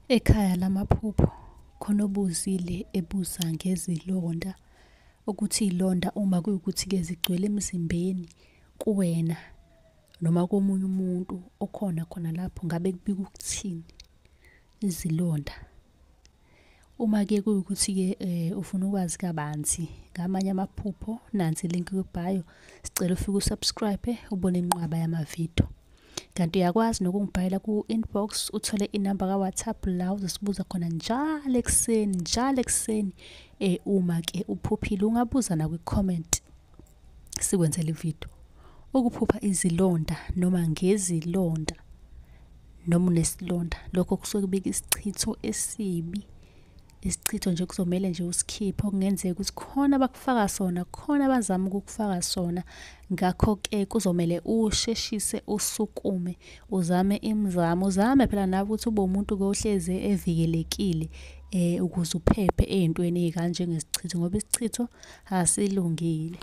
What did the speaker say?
Ekhaya lamaphupho khona obuzile ebuza ngezilonda ukuthi iy'londa uma kuyukuthi-ke zigcwele emzimbeni kuwena noma komunye umuntu okhona khona lapho ngabe kubika ukuthini izilonda. Uma-ke kuyukuthi-ke ufuna ukwazi kabanzi ngamanye amaphupho, nansi ilinki kwi-bio, sicela ufike usubscribe ubone inqwaba yamavidiyo. Kanti uyakwazi nokungibhalela ku-inbox uthole inamba ka-WhatsApp la uzosibuza khona njalo ekuseni uma-ke uphuphile ungabuza nakwi-comment sikwenzele ividiyo. Ukuphupha izilonda noma ngezilonda noma unesilonda, lokho kusuke kubika isichitho esibi. Isichitho nje kuzomele nje usikhiphe, okungenzeka ukuthi khona abakufaka sona, khona abazama ukukufaka sona. Ngakho-ke kuzomele usheshise usukume, uzame imizamo, uzame phela nawe ukuthi ube umuntu-ke ohlezi evikelekile ukuze uphephe ey'ntweni ey'kanje ngesichitho ngoba isichitho asilungile.